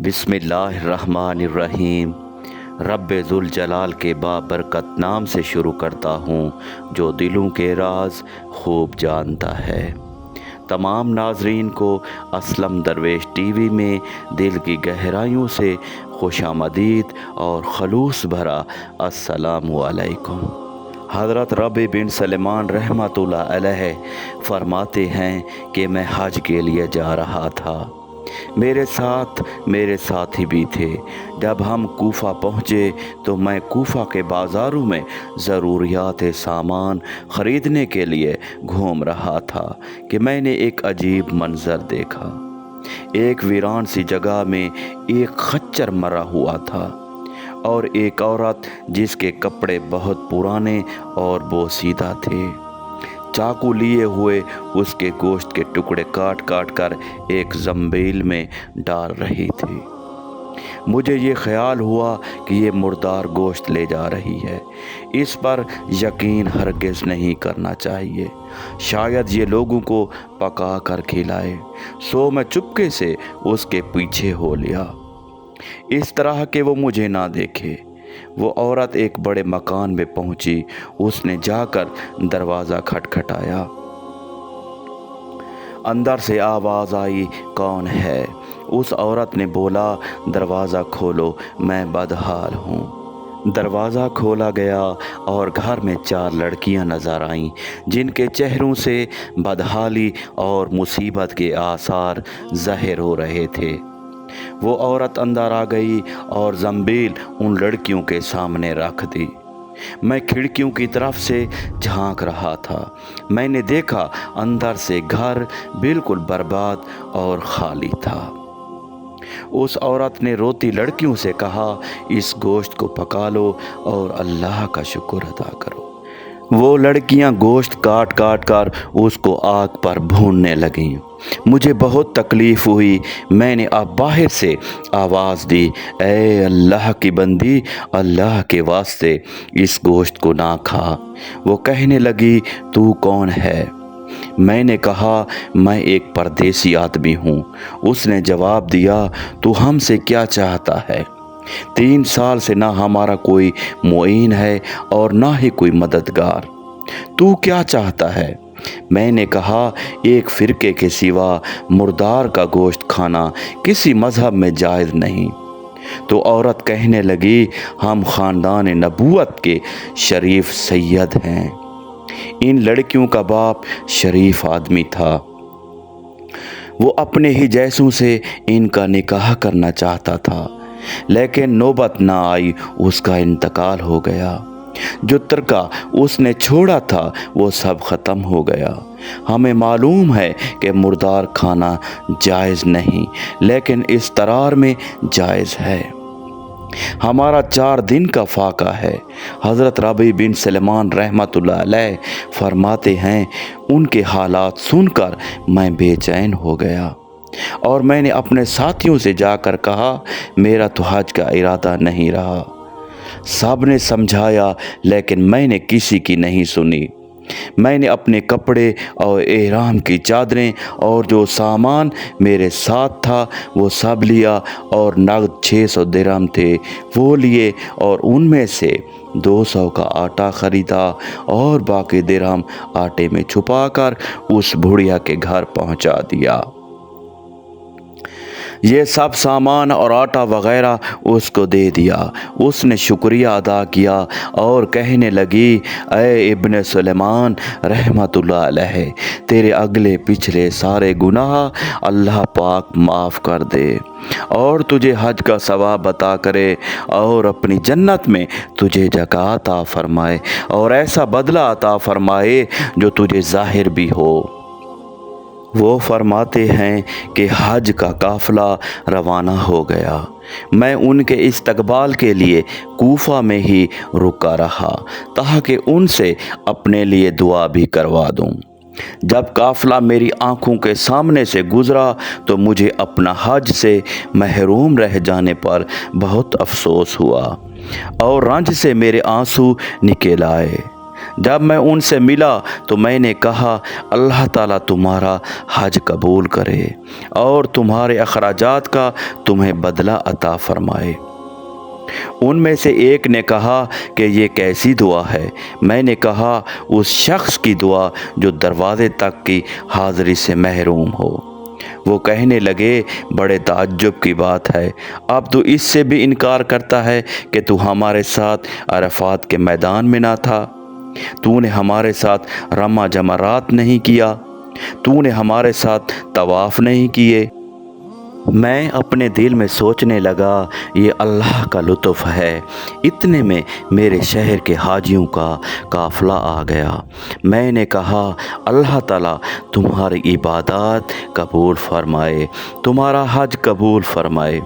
بسم اللہ الرحمن الرحیم۔ رب ذوالجلال کے بابرکت نام سے شروع کرتا ہوں جو دلوں کے راز خوب جانتا ہے۔ تمام ناظرین کو اسلم درویش ٹی وی میں دل کی گہرائیوں سے خوش آمدید اور خلوص بھرا السلام علیکم۔ حضرت ربیع بن سلیمان رحمۃ اللہ علیہ فرماتے ہیں کہ میں حج کے لیے جا رہا تھا۔ میرے ساتھ میرے ساتھی بھی تھے۔ جب ہم کوفہ پہنچے تو میں کوفہ کے بازاروں میں ضروریات سامان خریدنے کے لیے گھوم رہا تھا کہ میں نے ایک عجیب منظر دیکھا۔ ایک ویران سی جگہ میں ایک خچر مرا ہوا تھا اور ایک عورت جس کے کپڑے بہت پرانے اور بوسیدہ تھے، چاقو لیے ہوئے اس کے گوشت کے ٹکڑے کاٹ کاٹ کر ایک زنبیل میں ڈال رہی تھی۔ مجھے یہ خیال ہوا کہ یہ مردار گوشت لے جا رہی ہے، اس پر یقین ہرگز نہیں کرنا چاہیے، شاید یہ لوگوں کو پکا کر کھلائے۔ سو میں چپکے سے اس کے پیچھے ہو لیا، اس طرح کہ وہ مجھے نہ دیکھے۔ وہ عورت ایک بڑے مکان میں پہنچی، اس نے جا کر دروازہ کھٹکھٹایا۔ اندر سے آواز آئی، کون ہے؟ اس عورت نے بولا، دروازہ کھولو، میں بدحال ہوں۔ دروازہ کھولا گیا اور گھر میں 4 لڑکیاں نظر آئیں جن کے چہروں سے بدحالی اور مصیبت کے آثار ظاہر ہو رہے تھے۔ وہ عورت اندر آ گئی اور زنبیل ان لڑکیوں کے سامنے رکھ دی۔ میں کھڑکیوں کی طرف سے جھانک رہا تھا۔ میں نے دیکھا اندر سے گھر بالکل برباد اور خالی تھا۔ اس عورت نے روتی لڑکیوں سے کہا، اس گوشت کو پکا لو اور اللہ کا شکر ادا کرو۔ وہ لڑکیاں گوشت کاٹ کاٹ کر اس کو آگ پر بھوننے لگیں۔ مجھے بہت تکلیف ہوئی۔ میں نے اب باہر سے آواز دی، اے اللہ کی بندی، اللہ کے واسطے اس گوشت کو نہ کھا۔ وہ کہنے لگی، تو کون ہے؟ میں نے کہا، میں ایک پردیسی آدمی ہوں۔ اس نے جواب دیا، تو ہم سے کیا چاہتا ہے؟ 3 سال سے نہ ہمارا کوئی معین ہے اور نہ ہی کوئی مددگار۔ تو کیا چاہتا ہے؟ میں نے کہا، ایک فرقے کے سوا مردار کا گوشت کھانا کسی مذہب میں جائز نہیں۔ تو عورت کہنے لگی، ہم خاندان نبوت کے شریف سید ہیں۔ ان لڑکیوں کا باپ شریف آدمی تھا۔ وہ اپنے ہی جیسوں سے ان کا نکاح کرنا چاہتا تھا، لیکن نوبت نہ آئی، اس کا انتقال ہو گیا۔ جو ترکہ اس نے چھوڑا تھا وہ سب ختم ہو گیا۔ ہمیں معلوم ہے کہ مردار کھانا جائز نہیں، لیکن اس ترار میں جائز ہے۔ ہمارا 4 دن کا فاقہ ہے۔ حضرت ربیع بن سلیمان رحمۃ اللہ علیہ فرماتے ہیں، ان کے حالات سن کر میں بے چین ہو گیا اور میں نے اپنے ساتھیوں سے جا کر کہا، میرا تو حج کا ارادہ نہیں رہا۔ سب نے سمجھایا لیکن میں نے کسی کی نہیں سنی۔ میں نے اپنے کپڑے اور احرام کی چادریں اور جو سامان میرے ساتھ تھا وہ سب لیا اور نقد 600 درہم تھے وہ لیے اور ان میں سے 200 کا آٹا خریدا اور باقی درہم آٹے میں چھپا کر اس بڑھیا کے گھر پہنچا دیا۔ یہ سب سامان اور آٹا وغیرہ اس کو دے دیا۔ اس نے شکریہ ادا کیا اور کہنے لگی، اے ابن سلیمان رحمۃ اللہ علیہ، تیرے اگلے پچھلے سارے گناہ اللہ پاک معاف کر دے اور تجھے حج کا ثواب عطا کرے اور اپنی جنت میں تجھے جگہ عطا فرمائے اور ایسا بدلہ عطا فرمائے جو تجھے ظاہر بھی ہو۔ وہ فرماتے ہیں کہ حج کا قافلہ روانہ ہو گیا۔ میں ان کے استقبال کے لیے کوفہ میں ہی رکا رہا تاکہ ان سے اپنے لیے دعا بھی کروا دوں۔ جب قافلہ میری آنکھوں کے سامنے سے گزرا تو مجھے اپنا حج سے محروم رہ جانے پر بہت افسوس ہوا اور رنج سے میرے آنسو نکل آئے۔ جب میں ان سے ملا تو میں نے کہا اللہ تعالیٰ تمہارا حج قبول کرے اور تمہارے اخراجات کا تمہیں بدلہ عطا فرمائے۔ ان میں سے ایک نے کہا کہ یہ کیسی دعا ہے؟ میں نے کہا اس شخص کی دعا جو دروازے تک کی حاضری سے محروم ہو۔ وہ کہنے لگے بڑے تعجب کی بات ہے، اب تو اس سے بھی انکار کرتا ہے کہ تو ہمارے ساتھ عرفات کے میدان میں نہ تھا، تو نے ہمارے ساتھ رمہ جمرات نہیں کیا، تو نے ہمارے ساتھ طواف نہیں کیے۔ میں اپنے دل میں سوچنے لگا یہ اللہ کا لطف ہے۔ اتنے میں میرے شہر کے حاجیوں کا قافلہ آ گیا۔ میں نے کہا اللہ تعالیٰ تمہاری عبادات قبول فرمائے، تمہارا حج قبول فرمائے۔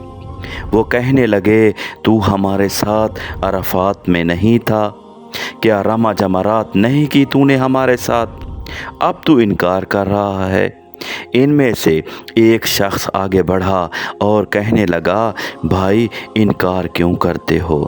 وہ کہنے لگے تو ہمارے ساتھ عرفات میں نہیں تھا؟ کیا رمہ جمرات نہیں کی تو نے ہمارے ساتھ؟ اب تو انکار کر رہا ہے۔ ان میں سے ایک شخص آگے بڑھا اور کہنے لگا بھائی انکار کیوں کرتے ہو؟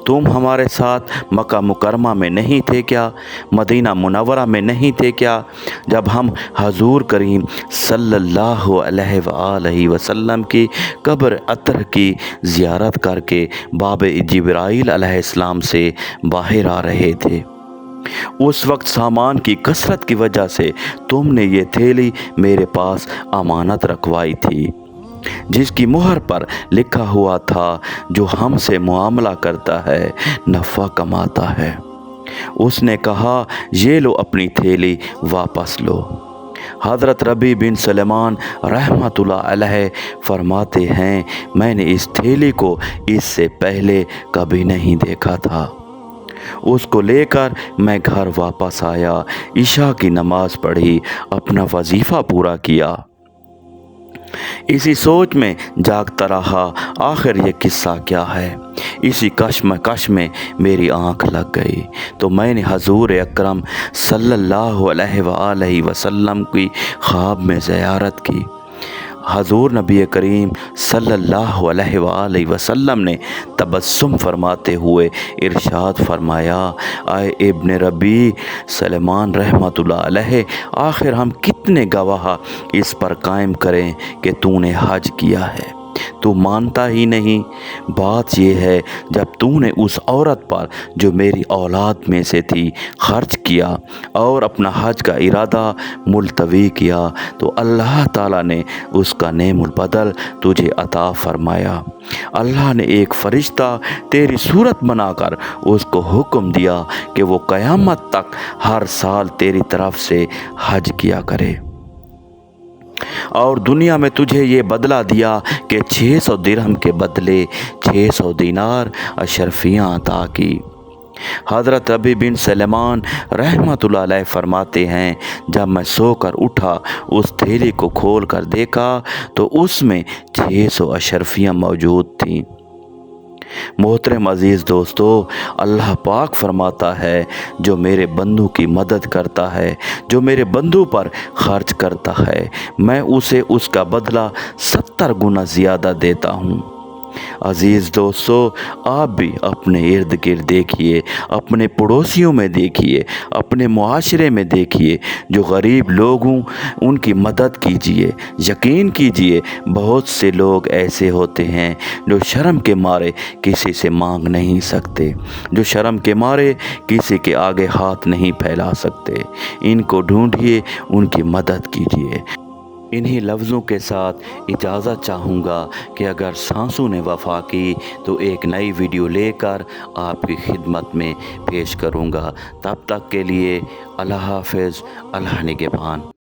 تم ہمارے ساتھ مکہ مکرمہ میں نہیں تھے کیا؟ مدینہ منورہ میں نہیں تھے کیا؟ جب ہم حضور کریم صلی اللہ علیہ وآلہ وسلم کی قبر اطہر کی زیارت کر کے باب جبرائیل علیہ السلام سے باہر آ رہے تھے، اس وقت سامان کی کثرت کی وجہ سے تم نے یہ تھیلی میرے پاس امانت رکھوائی تھی، جس کی مہر پر لکھا ہوا تھا جو ہم سے معاملہ کرتا ہے نفع کماتا ہے۔ اس نے کہا یہ لو اپنی تھیلی واپس لو۔ حضرت ربیع بن سلیمان رحمۃ اللہ علیہ فرماتے ہیں میں نے اس تھیلی کو اس سے پہلے کبھی نہیں دیکھا تھا۔ اس کو لے کر میں گھر واپس آیا، عشاء کی نماز پڑھی، اپنا وظیفہ پورا کیا۔ اسی سوچ میں جاگتا رہا آخر یہ قصہ کیا ہے۔ اسی کشمکش میں میری آنکھ لگ گئی تو میں نے حضور اکرم صلی اللہ علیہ وآلہ وسلم کی خواب میں زیارت کی۔ حضور نبی کریم صلی اللہ علیہ وآلہ وسلم نے تبسم فرماتے ہوئے ارشاد فرمایا اے ابن ربیع سلیمان رحمۃ اللہ علیہ، آخر ہم کتنے گواہ اس پر قائم کریں کہ تو نے حج کیا ہے، تو مانتا ہی نہیں۔ بات یہ ہے جب تو نے اس عورت پر جو میری اولاد میں سے تھی خرچ کیا اور اپنا حج کا ارادہ ملتوی کیا تو اللہ تعالیٰ نے اس کا نعم البدل تجھے عطا فرمایا۔ اللہ نے ایک فرشتہ تیری صورت بنا کر اس کو حکم دیا کہ وہ قیامت تک ہر سال تیری طرف سے حج کیا کرے، اور دنیا میں تجھے یہ بدلہ دیا کہ 600 درہم کے بدلے 600 دینار اشرفیاں عطا کی۔ حضرت ربیع بن سلیمان رحمۃ اللہ علیہ فرماتے ہیں جب میں سو کر اٹھا اس تھیلی کو کھول کر دیکھا تو اس میں 600 اشرفیاں موجود تھیں۔ محترم عزیز دوستو، اللہ پاک فرماتا ہے جو میرے بندوں کی مدد کرتا ہے، جو میرے بندوں پر خرچ کرتا ہے، میں اسے اس کا بدلہ 70 گنا زیادہ دیتا ہوں۔ عزیز دوستو، آپ بھی اپنے ارد گرد دیکھیے، اپنے پڑوسیوں میں دیکھیے، اپنے معاشرے میں دیکھیے، جو غریب لوگ ہوں ان کی مدد کیجیے۔ یقین کیجیے بہت سے لوگ ایسے ہوتے ہیں جو شرم کے مارے کسی سے مانگ نہیں سکتے، جو شرم کے مارے کسی کے آگے ہاتھ نہیں پھیلا سکتے۔ ان کو ڈھونڈیے، ان کی مدد کیجیے۔ انہی لفظوں کے ساتھ اجازت چاہوں گا کہ اگر سانسوں نے وفا کی تو ایک نئی ویڈیو لے کر آپ کی خدمت میں پیش کروں گا۔ تب تک کے لیے اللہ حافظ، اللہ نگہبان۔